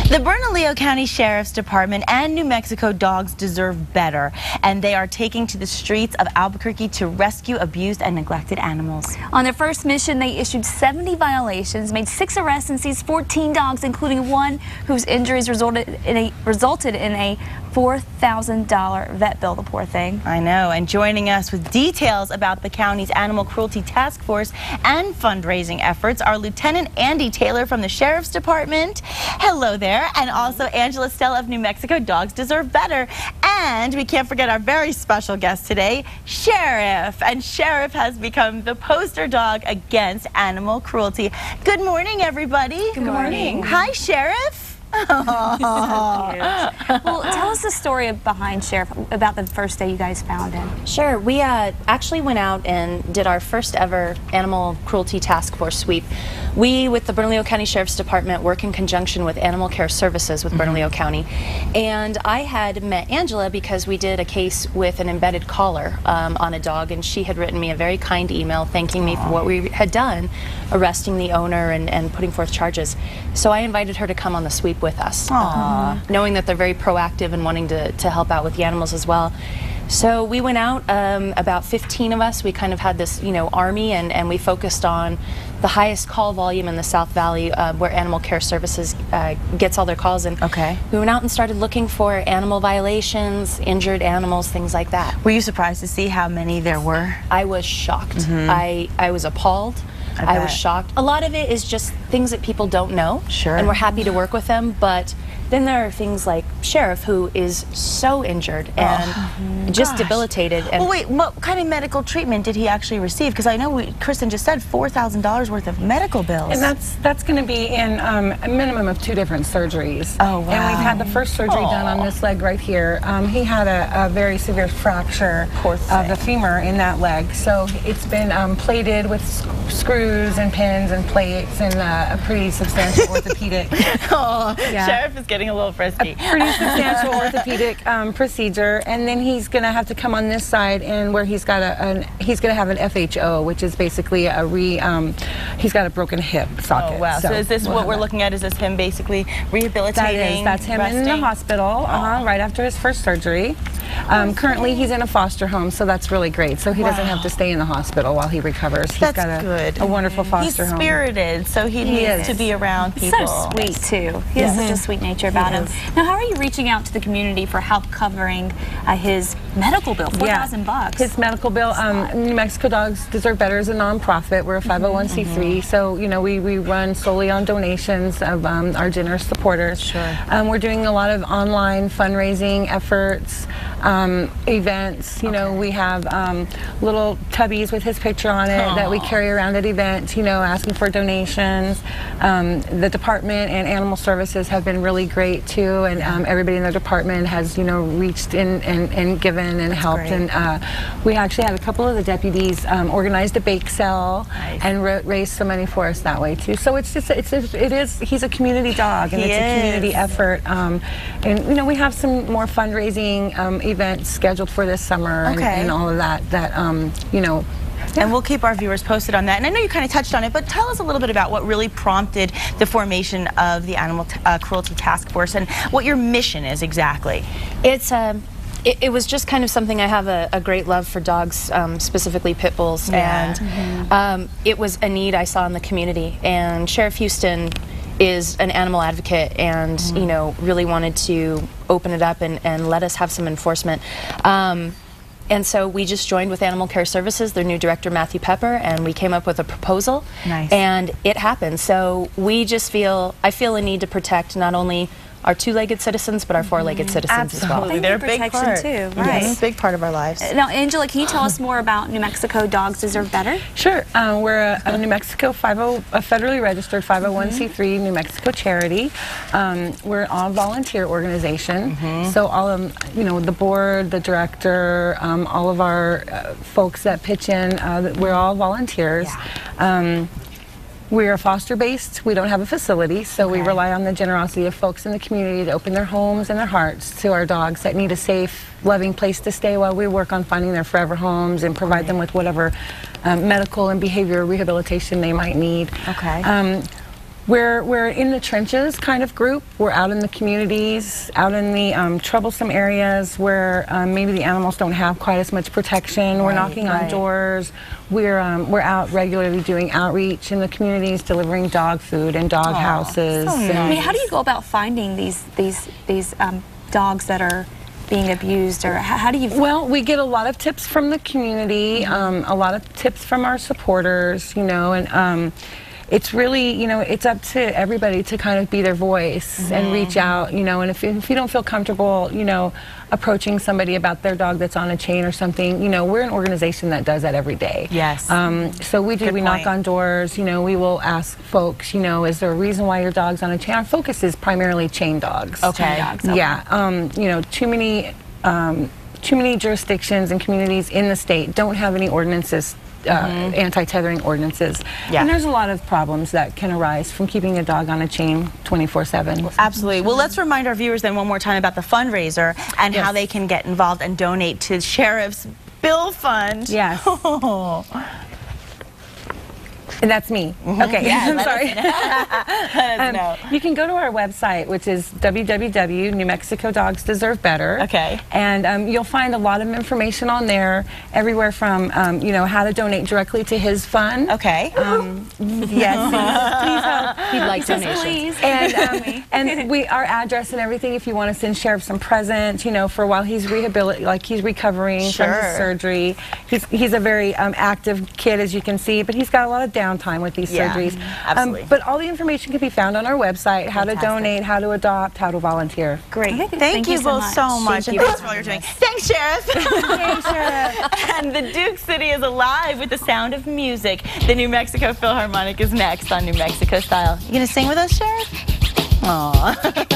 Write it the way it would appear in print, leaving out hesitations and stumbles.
The Bernalillo County Sheriff's Department and New Mexico dogs deserve better, and they are taking to the streets of Albuquerque to rescue abused and neglected animals. On their first mission, they issued 70 violations, made 6 arrests, and seized 14 dogs, including one whose injuries resulted in a $4,000 vet bill, the poor thing. I know, and joining us with details about the county's Animal Cruelty Task Force and fundraising efforts are Lieutenant Andi Taylor from the Sheriff's Department. Hello there. And also Angela Stell of New Mexico Dogs Deserve Better. And we can't forget our very special guest today, Sheriff. And Sheriff has become the poster dog against animal cruelty. Good morning, everybody. Good morning. Hi, Sheriff. Well, tell us the story behind Sheriff, about the first day you guys found him. Sure. We actually went out and did our first ever Animal Cruelty Task Force sweep. We, with the Bernalillo County Sheriff's Department, work in conjunction with Animal Care Services with Bernalillo County. And I had met Angela because we did a case with an embedded collar on a dog, and she had written me a very kind email thanking me for what we had done, arresting the owner and putting forth charges. So I invited her to come on the sweep with us, knowing that they're very proactive and wanting to help out with the animals as well. So we went out, about 15 of us. We kind of had this, army, and we focused on the highest call volume in the South Valley, where Animal Care Services gets all their calls. And we went out and started looking for animal violations, injured animals, things like that. Were you surprised to see how many there were? I was shocked. I was appalled. I was shocked. A lot of it is just things that people don't know. Sure. And we're happy to work with them, but then there are things like Sheriff, who is so injured and just debilitated. And well, wait, what kind of medical treatment did he actually receive? Because I know Kristen just said $4,000 worth of medical bills. And that's going to be in a minimum of 2 different surgeries. Oh, wow. And we've had the first surgery done on this leg right here. He had a very severe fracture of the femur in that leg. So it's been plated with screws and pins and plates and a pretty substantial orthopedic. Sheriff is getting a little frisky. A pretty substantial orthopedic procedure, and then he's going to have to come on this side, and where he's got he's going to have an FHO, which is basically a he's got a broken hip socket. Oh wow! So is this what we're looking at? Is this him basically rehabilitating? That's him in the hospital right after his first surgery. Currently, he's in a foster home, so that's really great. So he doesn't have to stay in the hospital while he recovers. He's got a wonderful foster home. He's spirited, so he needs to be around people. So sweet too. He has such a sweet nature about him. Now, how are you reaching out to the community for help covering his medical bill? $4,000. His medical bill. New Mexico Dogs Deserve Better is a nonprofit. We're a 501c3, so we run solely on donations of our generous supporters. Sure. We're doing a lot of online fundraising efforts, events. We have little tubbies with his picture on it that we carry around at events. Asking for donations. The department and Animal Services have been really great too, and everybody in the department has reached in and given and helped. And we actually had a couple of the deputies organized a bake sale and raised some money for us that way too. So it's just he's a community dog, and it's a community effort. And we have some more fundraising events scheduled for this summer and all of that. And we'll keep our viewers posted on that. And I know you kind of touched on it, but tell us a little bit about what really prompted the formation of the Animal Cruelty Task Force and what your mission is exactly. It was just kind of something. I have a great love for dogs, specifically pit bulls, and it was a need I saw in the community. And Sheriff Houston is an animal advocate, and really wanted to open it up and let us have some enforcement. And so we just joined with Animal Care Services, their new director, Matthew Pepper, and we came up with a proposal. And it happened. So I feel a need to protect not only our 2-legged citizens, but our 4-legged citizens as well. They're a big part too, right? Yes, a big part of our lives. Now, Angela, can you tell us more about New Mexico Dogs Deserve Better? Sure. We're a New Mexico a federally registered 501c3 New Mexico charity. We're an all-volunteer organization. So all of the board, the director, all of our folks that pitch in, we're all volunteers. We are foster-based. We don't have a facility, so we rely on the generosity of folks in the community to open their homes and their hearts to our dogs that need a safe, loving place to stay while we work on finding their forever homes and provide them with whatever medical and behavioral rehabilitation they might need. We're in the trenches kind of group. We're out in the communities, out in the troublesome areas where maybe the animals don't have quite as much protection. We're knocking on doors. We're out regularly doing outreach in the communities, delivering dog food and dog houses. So nice. I mean, how do you go about finding these dogs that are being abused, or how do you? Well, we get a lot of tips from the community, a lot of tips from our supporters, you know, and it's really, you know, it's up to everybody to kind of be their voice and reach out, you know, and if you don't feel comfortable, you know, approaching somebody about their dog that's on a chain or something, you know, we're an organization that does that every day. Yes. So we knock on doors, you know, we will ask folks, you know, is there a reason why your dog's on a chain? Our focus is primarily chain dogs. Okay. Chain dogs, okay. Yeah, you know, too many jurisdictions and communities in the state don't have any ordinances, anti-tethering ordinances. Yeah. And there's a lot of problems that can arise from keeping a dog on a chain 24/7. Absolutely. Well, let's remind our viewers then one more time about the fundraiser and how they can get involved and donate to Sheriff's Bill Fund. Yes. And that's me. Okay, Yeah, I'm sorry. Let us know. You can go to our website, which is www.New Mexico Dogs Deserve Better. Okay. And you'll find a lot of information on there, everywhere from, you know, how to donate directly to his fund. Okay. Yes, please help. He'd like donations. And, our address and everything, if you want to send Sheriff some presents, you know, for while he's he's recovering from his surgery. He's a very active kid, as you can see, but he's got a lot of downtime with these surgeries. Absolutely. But all the information can be found on our website, how to donate, how to adopt, how to volunteer. Great. Thank you both so much. And thanks for all you're doing. Thanks, Sheriff. Thanks, Sheriff. And the Duke City is alive with the sound of music. The New Mexico Philharmonic is next on New Mexico Style. You gonna sing with us, Sheriff? Aww.